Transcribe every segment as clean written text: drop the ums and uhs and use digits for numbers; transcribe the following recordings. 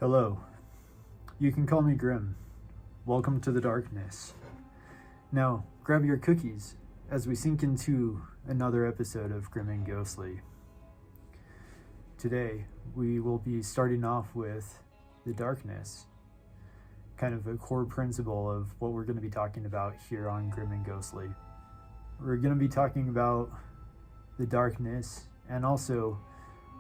Hello. You can call me Grim. Welcome to the darkness. Now, grab your cookies as we sink into another episode of Grim and Ghostly. Today, we will be starting off with the darkness, kind of a core principle of what we're going to be talking about here on Grim and Ghostly. We're going to be talking about the darkness and also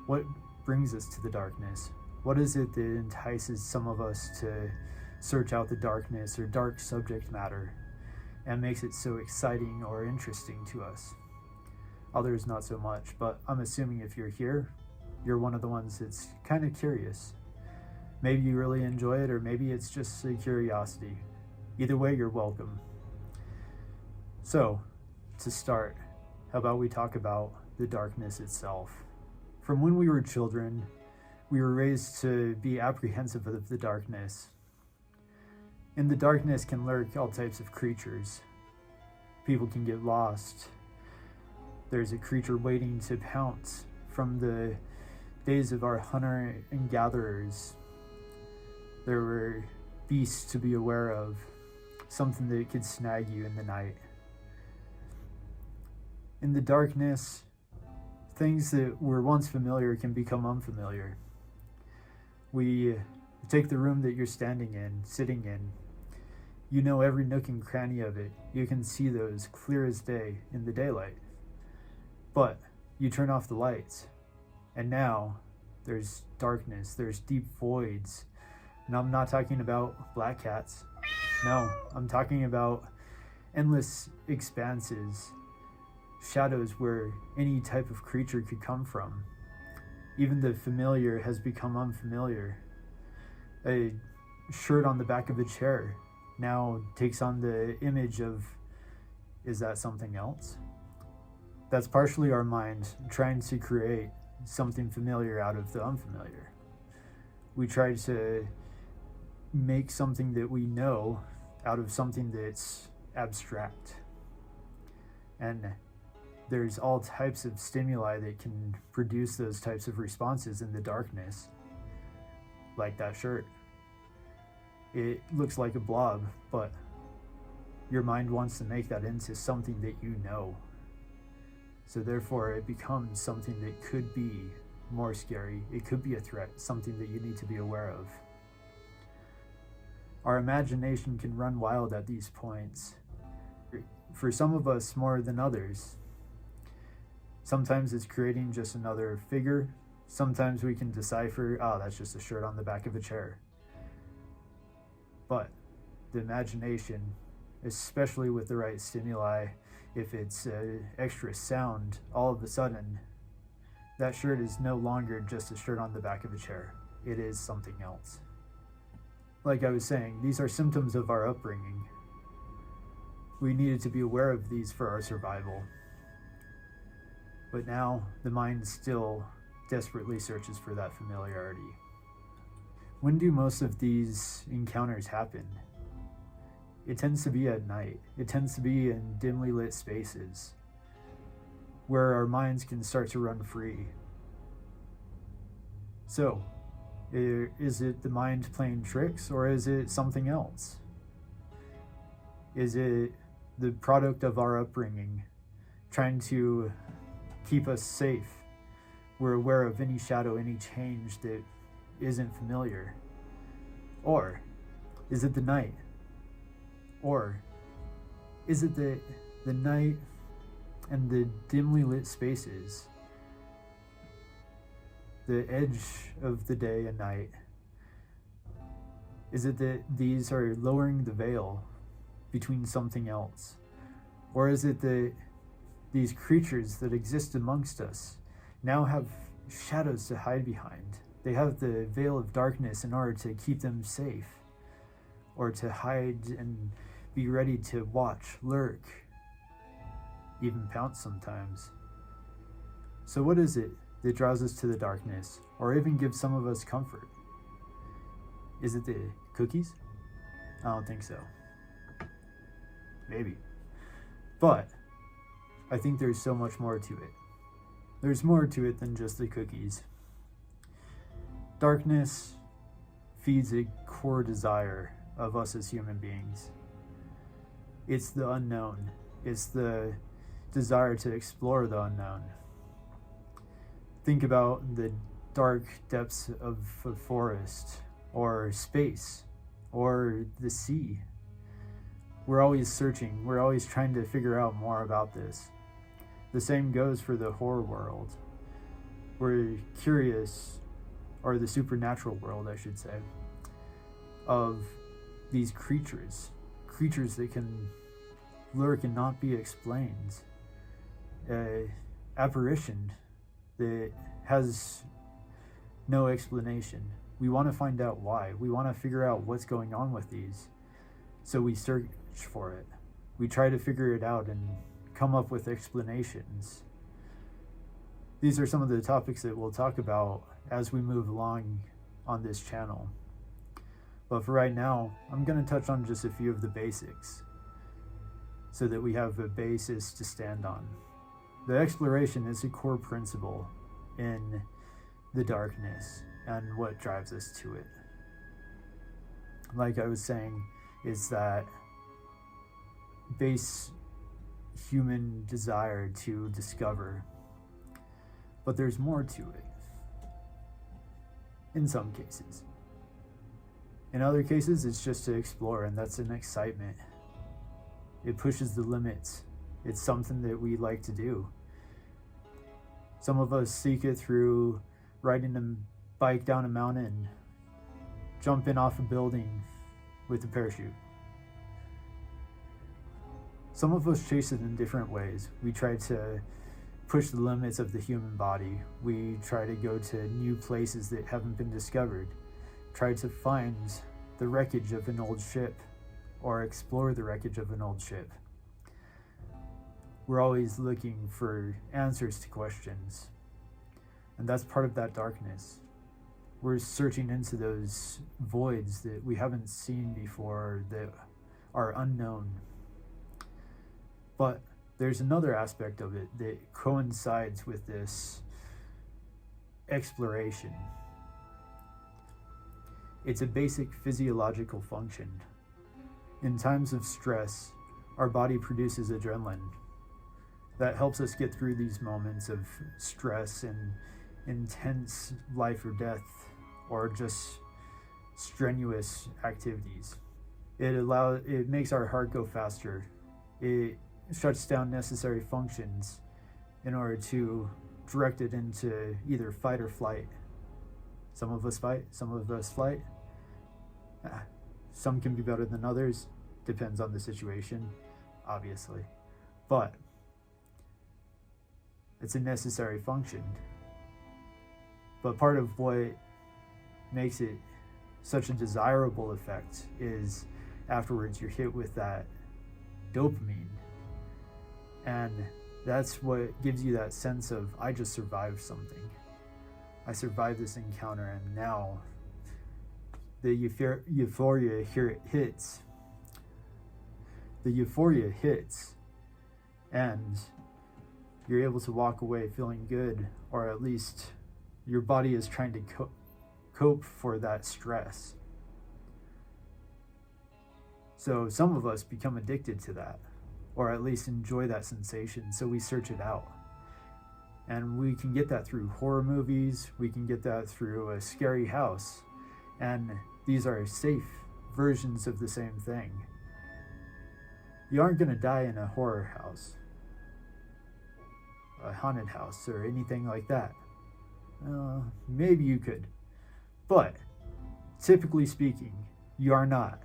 what brings us to the darkness. What is it that entices some of us to search out the darkness or dark subject matter and makes it so exciting or interesting to us? Others not so much, but I'm assuming if you're here, you're one of the ones that's kind of curious. Maybe you really enjoy it, or maybe it's just a curiosity. Either way, you're welcome. So, to start, how about we talk about the darkness itself? From when we were children, we were raised to be apprehensive of the darkness. In the darkness can lurk all types of creatures. People can get lost. There's a creature waiting to pounce from the days of our hunter and gatherers. There were beasts to be aware of, something that could snag you in the night. In the darkness, things that were once familiar can become unfamiliar. We take the room that you're standing in, sitting in. You know every nook and cranny of it. You can see those clear as day in the daylight. But you turn off the lights, and now there's darkness, there's deep voids. And I'm not talking about black cats. No, I'm talking about endless expanses, shadows where any type of creature could come from. Even the familiar has become unfamiliar. A shirt on the back of a chair now takes on the image of, is that something else? That's partially our mind trying to create something familiar out of the unfamiliar. We try to make something that we know out of something that's abstract. And there's all types of stimuli that can produce those types of responses in the darkness. Like that shirt. It looks like a blob, but your mind wants to make that into something that you know. So therefore it becomes something that could be more scary. It could be a threat, something that you need to be aware of. Our imagination can run wild at these points. For some of us more than others. Sometimes it's creating just another figure. Sometimes we can decipher, that's just a shirt on the back of a chair. But the imagination, especially with the right stimuli, if it's extra sound, all of a sudden, that shirt is no longer just a shirt on the back of a chair. It is something else. Like I was saying, these are symptoms of our upbringing. We needed to be aware of these for our survival. But now, the mind still desperately searches for that familiarity. When do most of these encounters happen? It tends to be at night. It tends to be in dimly lit spaces, where our minds can start to run free. So, is it the mind playing tricks, or is it something else? Is it the product of our upbringing, trying to keep us safe? We're aware of any shadow, any change that isn't familiar. Or is it the night? Or is it the night and the dimly lit spaces, the edge of the day and night? Is it that these are lowering the veil between something else? Or is it that these creatures that exist amongst us now have shadows to hide behind? They have the veil of darkness in order to keep them safe, or to hide and be ready to watch, lurk, even pounce sometimes. So what is it that draws us to the darkness, or even gives some of us comfort? Is it the cookies? I don't think so. Maybe. But I think there's so much more to it. There's more to it than just the cookies. Darkness feeds a core desire of us as human beings. It's the unknown. It's the desire to explore the unknown. Think about the dark depths of a forest, or space, or the sea. We're always searching. We're always trying to figure out more about this. The same goes for the horror world. We're curious, or the supernatural world, I should say, of these creatures that can lurk and not be explained. Apparition that has no explanation. We want to find out why. We want to figure out what's going on with these. So we search for it. We try to figure it out and come up with explanations. These are some of the topics that we'll talk about as we move along on this channel. But for right now, I'm going to touch on just a few of the basics so that we have a basis to stand on. The exploration is a core principle in the darkness and what drives us to it. Like I was saying, is that base human desire to discover. But there's more to it. In some cases. In other cases, it's just to explore, and that's an excitement. It pushes the limits. It's something that we like to do. Some of us seek it through riding a bike down a mountain, jumping off a building with a parachute. Some of us chase it in different ways. We try to push the limits of the human body. We try to go to new places that haven't been discovered. Try to find the wreckage of an old ship or explore the wreckage of an old ship. We're always looking for answers to questions. And that's part of that darkness. We're searching into those voids that we haven't seen before, that are unknown. But there's another aspect of it that coincides with this exploration. It's a basic physiological function. In times of stress, our body produces adrenaline. That helps us get through these moments of stress and intense life or death, or just strenuous activities. It makes our heart go faster. It shuts down necessary functions in order to direct it into either fight or flight. Some of us fight, some of us flight. Some can be better than others, depends on the situation, obviously. But it's a necessary function. But part of what makes it such a desirable effect is afterwards you're hit with that dopamine. And that's what gives you that sense of, I just survived something. I survived this encounter, and now the euphoria hits. The euphoria hits, and you're able to walk away feeling good, or at least your body is trying to cope for that stress. So some of us become addicted to that, or at least enjoy that sensation, so we search it out. And we can get that through horror movies, we can get that through a scary house, and these are safe versions of the same thing. You aren't going to die in a horror house, a haunted house, or anything like that. Maybe you could, but typically speaking, you are not.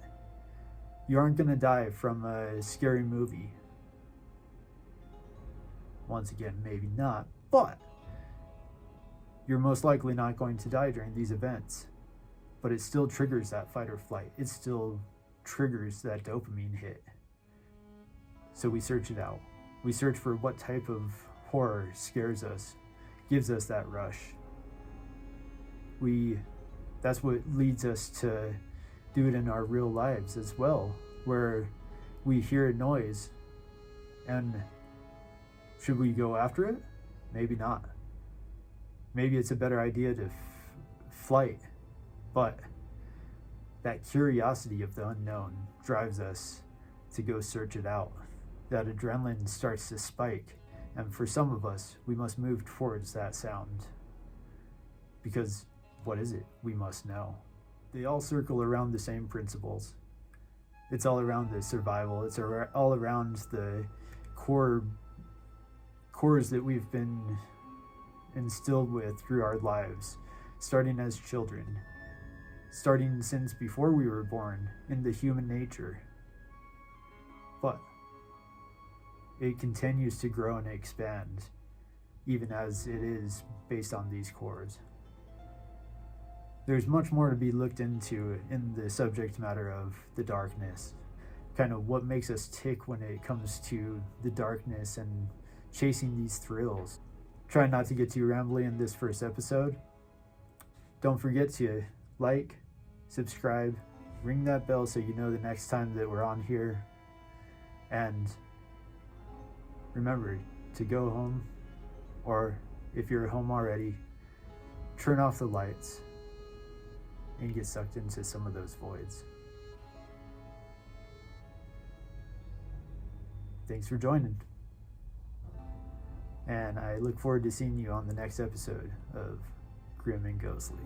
You aren't going to die from a scary movie. Once again, maybe not, but you're most likely not going to die during these events. But it still triggers that fight or flight. It still triggers that dopamine hit. So we search it out. We search for what type of horror scares us, gives us that rush. That's what leads us to do it in our real lives as well, where we hear a noise, and should we go after it? Maybe not. Maybe it's a better idea to flight, but That curiosity of the unknown drives us to go search it out. That adrenaline starts to spike, and for some of us, we must move towards that sound. Because what is it? We must know. They all circle around the same principles. It's all around the survival. It's all around the cores that we've been instilled with through our lives, starting as children, starting since before we were born, in the human nature. But it continues to grow and expand, even as it is based on these cores. There's much more to be looked into in the subject matter of the darkness, kind of what makes us tick when it comes to the darkness and chasing these thrills. Try not to get too rambly in this first episode. Don't forget to like, subscribe, ring that bell so you know the next time that we're on here. And remember to go home, or if you're home already, turn off the lights and get sucked into some of those voids. Thanks for joining. And I look forward to seeing you on the next episode of Grim and Ghostly.